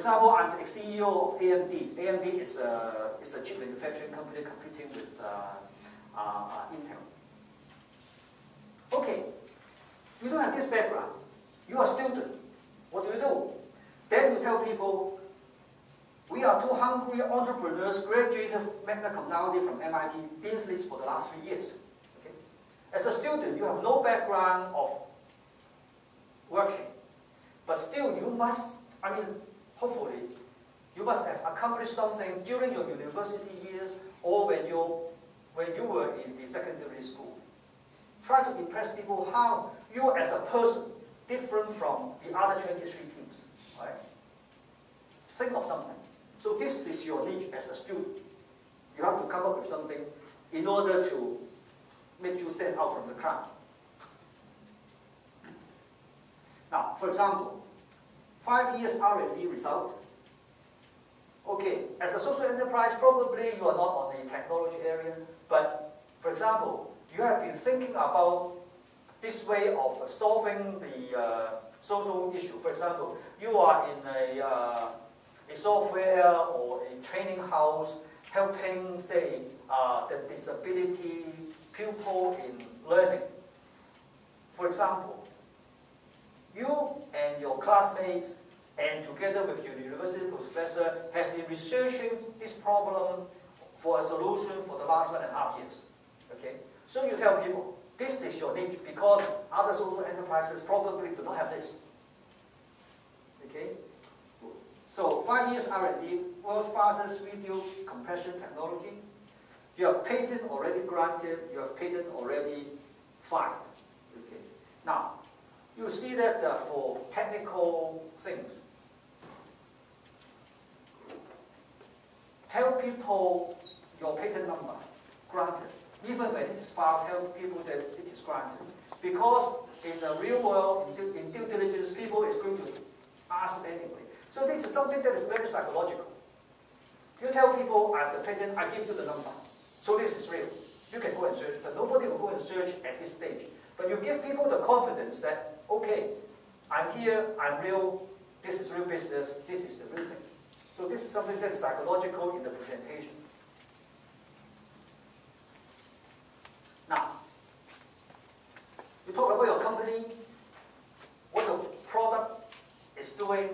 example, I'm the CEO of AMD. AMD is a chip manufacturing company competing with Intel. Okay, you don't have this background. You are a student. What do? Then you tell people, we are two hungry entrepreneurs graduated magna cum laude from MIT, Dean's List for the last 3 years. Okay? As a student, you have no background of working. But still, you must, hopefully, you must have accomplished something during your university years or when you were in the secondary school. Try to impress people how you as a person different from the other 23 teams. Right? Think of something. So this is your niche as a student. You have to come up with something in order to make you stand out from the crowd. Now, for example, 5 years R&D result. Okay, as a social enterprise, probably you are not on the technology area, but for example, you have been thinking about this way of solving the social issue. For example, you are in a software or a training house helping, say, the disability pupil in learning. For example, you and your classmates and together with your university professor have been researching this problem for a solution for the last 1.5 years. Okay? So you tell people, this is your niche because other social enterprises probably do not have this. Okay? So 5 years R&D, world's fastest video compression technology. You have patent already granted, you have patent already filed. Okay. Now, you see that for technical things, tell people your patent number, granted. Even when it is filed, tell people that it is granted. Because in the real world, in due diligence, people is going to ask anyway. So this is something that is very psychological. You tell people, I have the patent, I give you the number. So this is real. You can go and search, but nobody will go and search at this stage. But you give people the confidence that, okay, I'm here, I'm real, this is real business, this is the real thing. So this is something that is psychological in the presentation. Now, you talk about your company, what your product is doing,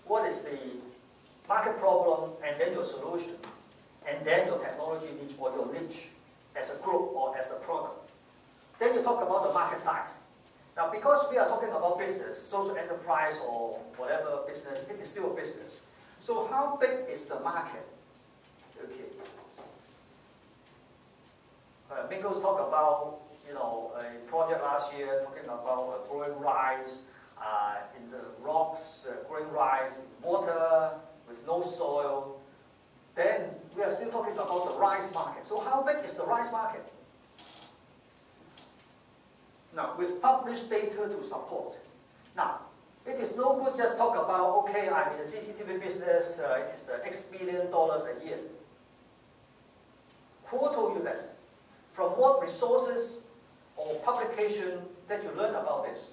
what is the market problem, and then your solution, and then your technology niche or your niche as a group or as a product. Then you talk about the market size. Now, because we are talking about business, social enterprise or whatever business, it is still a business. So how big is the market? Okay. Mingo's talked about, a project last year talking about growing rice in the rocks, growing rice in water with no soil. Then we are still talking about the rice market. So how big is the rice market? Now, with published data to support. Now, it is no good just talk about, okay, I'm in the CCTV business, it is X billion dollars a year. Who told you that? From what resources or publication that you learn about this?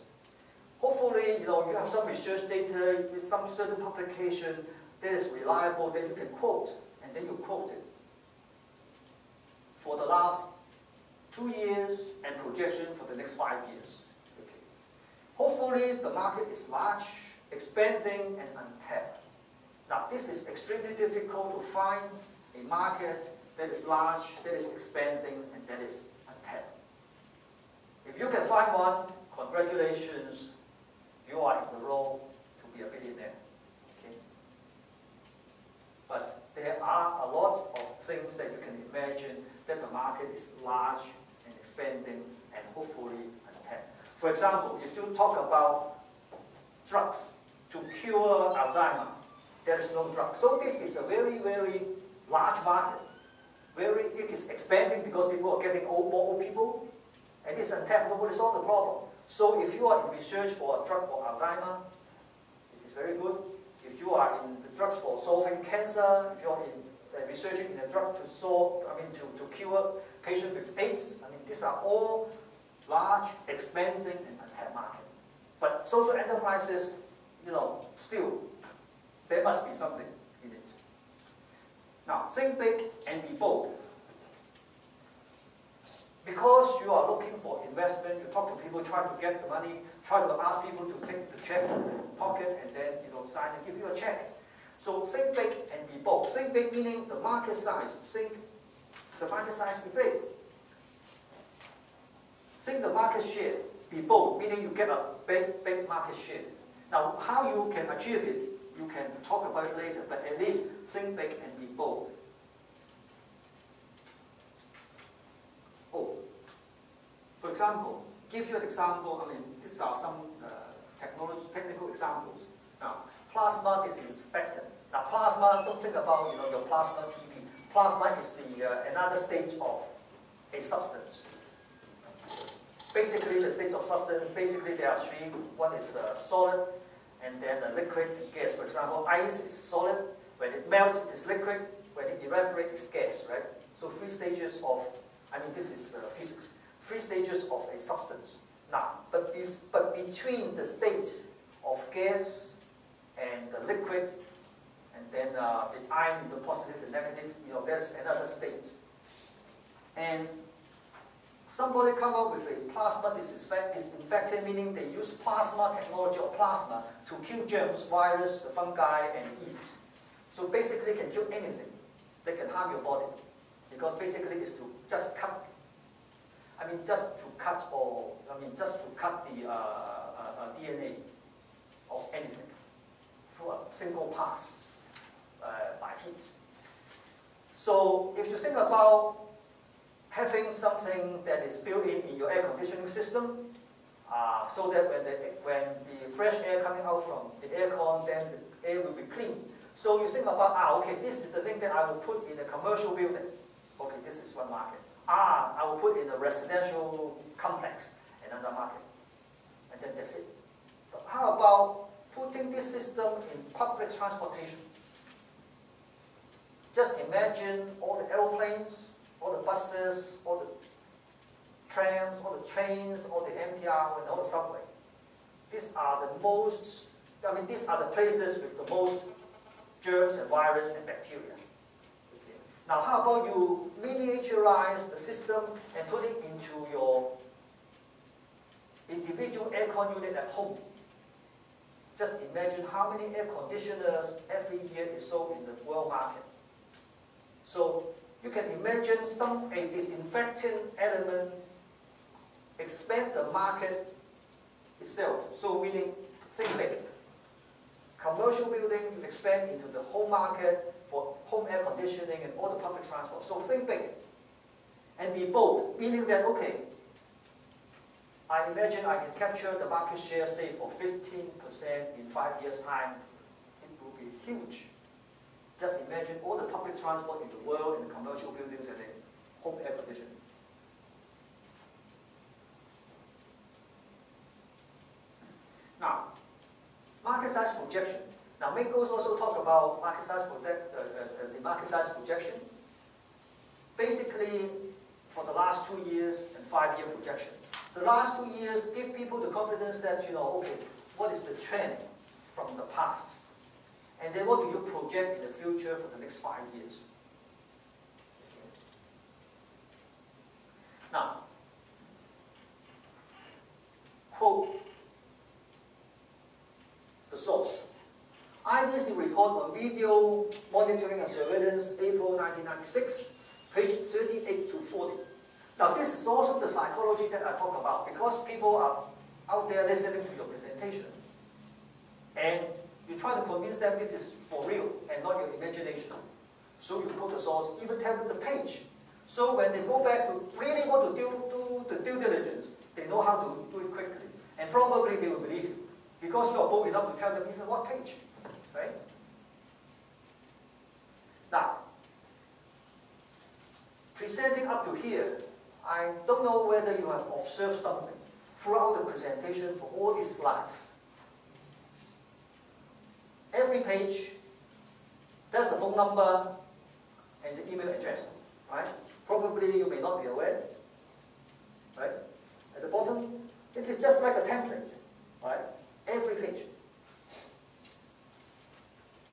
Hopefully, you have some research data, some certain publication that is reliable that you can quote, and then you quote it. For the last 2 years and projection for the next 5 years. Okay. Hopefully, the market is large, expanding, and untapped. Now, this is extremely difficult to find a market that is large, that is expanding, and that is untapped. If you can find one, congratulations, you are in the role to be a billionaire. Okay? But there are a lot of things that you can imagine that the market is large and expanding and hopefully untapped. For example, if you talk about drugs to cure Alzheimer's, there is no drug. So this is a very, very large market. It is expanding because people are getting more old people, and it's untapped, nobody solved the problem. So if you are in research for a drug for Alzheimer's, it is very good. If you are in the drugs for solving cancer, if you are in researching in a drug to solve, to cure patients with AIDS, these are all large, expanding, and untapped market. But social enterprises, still, There must be something in it. Now, think big and be bold. Because you are looking for investment, you talk to people, try to get the money, try to ask people to take the check from the pocket and then sign and give you a check. So think big and be bold. Think big meaning the market size. Think the market size be big. Think the market share. Be bold, meaning you get a big market share. Now, how you can achieve it, you can talk about it later, but at least think big and be bold. Oh, for example, give you an example. I mean, these are some technical examples. Now, plasma disinfectant. Now, plasma, don't think about your plasma TB. Plasma is the another stage of a substance. Basically, the states of substance, basically there are three. One is solid, and then a liquid and gas. For example, ice is solid. When it melts, it is liquid. When it evaporates, it's gas, right? So three stages of, this is physics. Three stages of a substance. Now, but between the state of gas and the liquid, and then the ion, the positive and negative, there's another state. And somebody come up with a plasma disinfectant, meaning they use plasma technology or plasma to kill germs, virus, fungi, and yeast. So basically, it can kill anything that can harm your body, because basically it's to just cut. Just to cut the DNA of anything through a single pass by heat. So if you think about having something that is built in your air conditioning system, so that when the fresh air coming out from the aircon, then the air will be clean. So you think about, okay, this is the thing that I will put in a commercial building. Okay, this is one market. I will put in a residential complex, another market. And then that's it. But how about putting this system in public transportation? Just imagine all the aeroplanes, all the buses, all the trams, all the trains, all the MTR, and all the subway. These are the places with the most germs and virus and bacteria. Okay. Now, how about you miniaturize the system and put it into your individual aircon unit at home? Just imagine how many air conditioners every year is sold in the world market. So you can imagine a disinfectant element expand the market itself. So meaning, think big. Commercial building, you expand into the home market for home air conditioning and all the public transport. So think big and be bold, meaning that, okay, I imagine I can capture the market share, say, for 15% in 5 years' time. It will be huge. Just imagine all the public transport in the world, in the commercial buildings, and in home air conditioning. Now, market size projection. Now, Mingos also talk about the market size projection. Basically, for the last 2 years and 5-year projection. The last 2 years give people the confidence that, okay, what is the trend from the past? And then what do you project in the future for the next 5 years? Now, quote the source. IDC report on video monitoring and surveillance, April 1996, page 38 to 40. Now, this is also the psychology that I talk about, because people are out there listening to your presentation. And you try to convince them this is for real and not your imagination. So you quote the source, even tell them the page. So when they go back to really want to do the due diligence, they know how to do it quickly. And probably they will believe you, because you are bold enough to tell them even what page. Right? Now, presenting up to here, I don't know whether you have observed something throughout the presentation for all these slides. Every page, there's a phone number and the email address, right? Probably you may not be aware, right? At the bottom, it is just like a template, right? Every page.